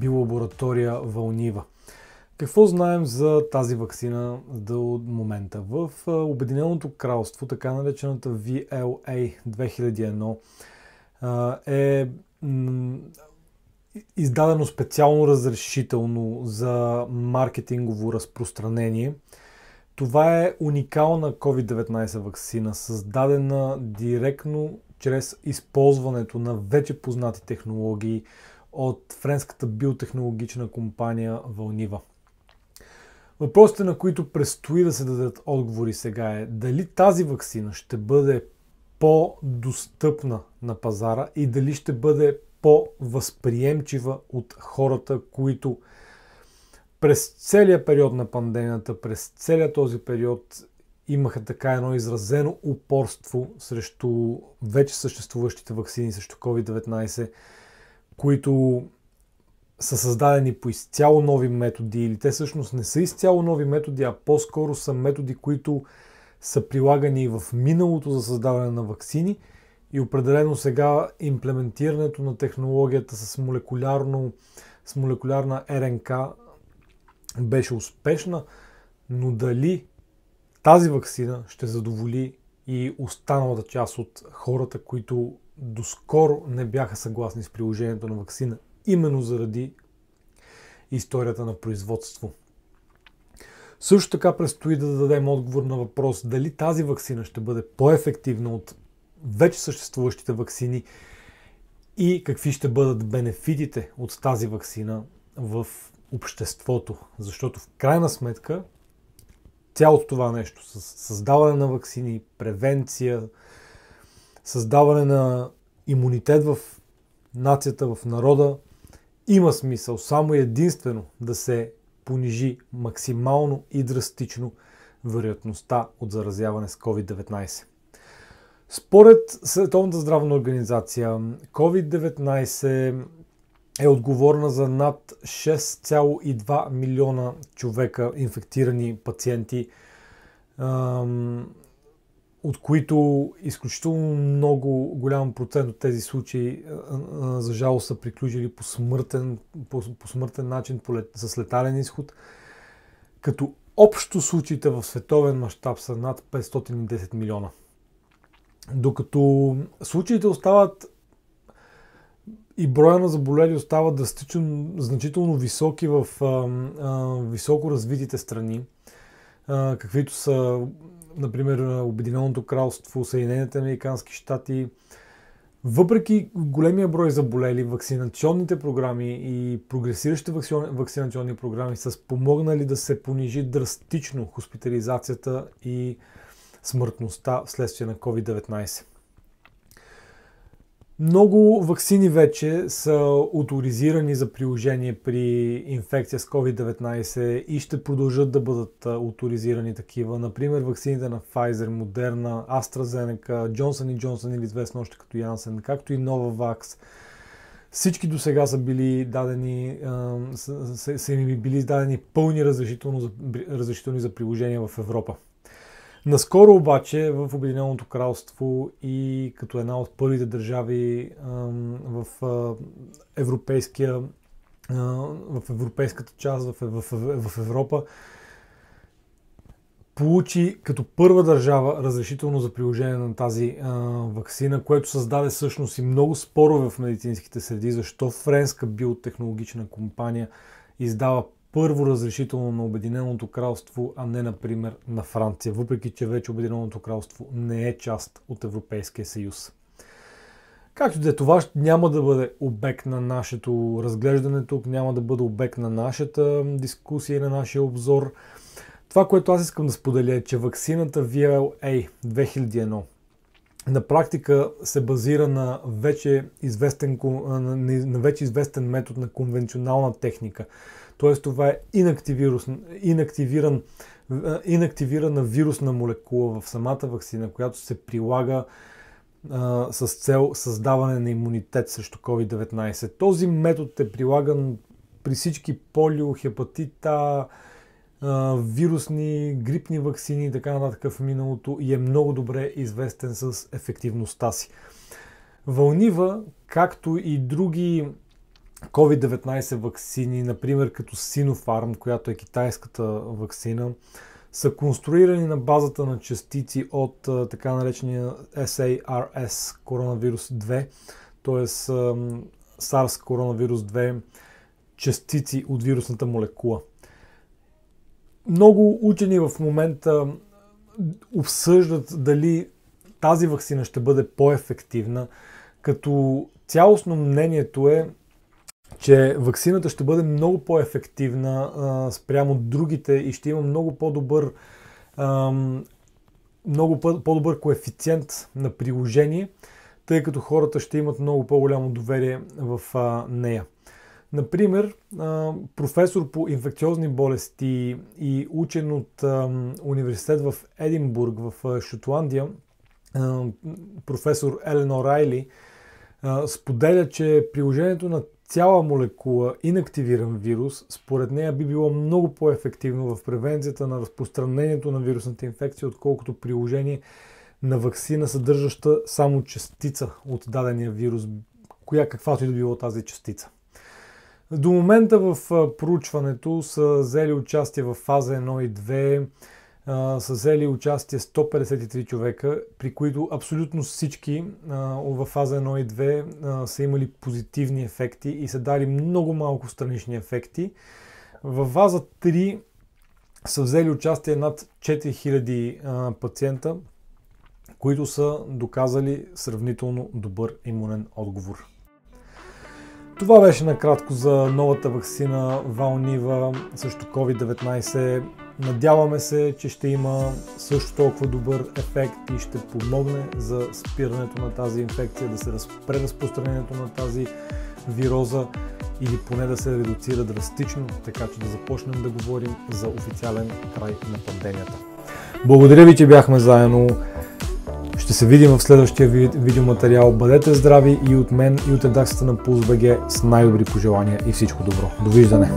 биолаборатория Вълнива. Какво знаем за тази ваксина до момента? В Обединеното кралство, така наречената VLA 2001, е издадено специално разрешително за маркетингово разпространение. Това е уникална COVID-19 ваксина, създадена директно чрез използването на вече познати технологии от френската биотехнологична компания Вълнива. Въпросите, на които предстои да се дадат отговори сега е дали тази ваксина ще бъде по-достъпна на пазара и дали ще бъде по-възприемчива от хората, които през целия период на пандемията, през целия този период имаха така едно изразено упорство срещу вече съществуващите ваксини срещу COVID-19, които са създадени по изцяло нови методи, или те всъщност не са изцяло нови методи, а по-скоро са методи, които са прилагани в миналото за създаване на ваксини и определено сега имплементирането на технологията с молекулярна РНК беше успешна, но дали тази ваксина ще задоволи и останалата част от хората, които доскоро не бяха съгласни с приложението на ваксина, именно заради историята на производство. Също така предстои да дадем отговор на въпрос дали тази ваксина ще бъде по-ефективна от вече съществуващите ваксини и какви ще бъдат бенефитите от тази ваксина в обществото. Защото в крайна сметка цялото това нещо с създаване на ваксини, превенция, създаване на имунитет в нацията, в народа, има смисъл само единствено да се понижи максимално и драстично вероятността от заразяване с COVID-19. Според Световната здравна организация, COVID-19 е отговорна за над 6,2 милиона човека инфектирани пациенти, от които изключително много голям процент от тези случаи за жалост са приключили по смъртен начин, с летален изход, като общо случаите в световен мащаб са над 510 милиона. Докато случаите остават и броя на заболели остават значително високи в високо развитите страни, каквито са, например, Обединеното кралство, Съединените американски щати. Въпреки големия брой заболели, вакцинационните програми и прогресиращите вакцинационни програми са спомогнали да се понижи драстично хоспитализацията и смъртността вследствие на COVID-19. Много ваксини вече са оторизирани за приложение при инфекция с COVID-19 и ще продължат да бъдат оторизирани такива. Например, ваксините на Pfizer, Moderna, AstraZeneca, Johnson & Johnson или известно още като Janssen, както и Novavax. Всички до сега са били дадени, са им били издадени пълни разрешителни за приложение в Европа. Наскоро обаче в Обединеното кралство и като една от първите държави в европейската част в Европа получи като първа държава разрешително за приложение на тази ваксина, което създаде всъщност и много спорове в медицинските среди, защо френска биотехнологична компания издава първо разрешително на Обединеното кралство, а не, например, на Франция, въпреки че вече Обединеното кралство не е част от Европейския съюз. Както да е, това няма да бъде обект на нашето разглеждане тук, няма да бъде обект на нашата дискусия и на нашия обзор. Това, което аз искам да споделя е, че ваксината VLA 2001 на практика се базира на вече известен метод на конвенционална техника. Т.е. това е инактивирана вирусна молекула в самата ваксина, която се прилага с цел създаване на имунитет срещу COVID-19. Този метод е прилаган при всички полио, хепатит А, вирусни, грипни ваксини и така нататък в миналото и е много добре известен с ефективността си. Вълнива, както и други COVID-19 ваксини, например като Sinopharm, която е китайската ваксина, са конструирани на базата на частици от така наречения SARS коронавирус 2, т.е. SARS коронавирус 2 частици от вирусната молекула. Много учени в момента обсъждат дали тази ваксина ще бъде по-ефективна, като цялостно мнението е, че ваксината ще бъде много по-ефективна спрямо другите и ще има много по-добър коефициент на приложение, тъй като хората ще имат много по-голямо доверие в нея. Например, професор по инфекциозни болести и учен от университет в Единбург в Шотландия, професор Елен Орайли, споделя, че приложението на цяла молекула инактивиран вирус, според нея би било много по-ефективно в превенцията на разпространението на вирусната инфекция, отколкото приложение на ваксина, съдържаща само частица от дадения вирус, каквато и да било тази частица. До момента в проучването са взели участие в фаза 1 и 2, са взели участие 153 човека, при които абсолютно всички в фаза 1 и 2 са имали позитивни ефекти и са дали много малко странични ефекти. В фаза 3 са взели участие над 4000 пациента, които са доказали сравнително добър имунен отговор. Това беше накратко за новата ваксина Valneva срещу COVID-19. Надяваме се, че ще има също толкова добър ефект и ще помогне за спирането на тази инфекция, да се спре разпространението на тази вироза или поне да се редуцира драстично, така че да започнем да говорим за официален край на пандемията. Благодаря ви, че бяхме заедно. Ще се видим в следващия видеоматериал. Бъдете здрави и от мен, и от редакцията на Pulse.bg с най-добри пожелания и всичко добро. Довиждане!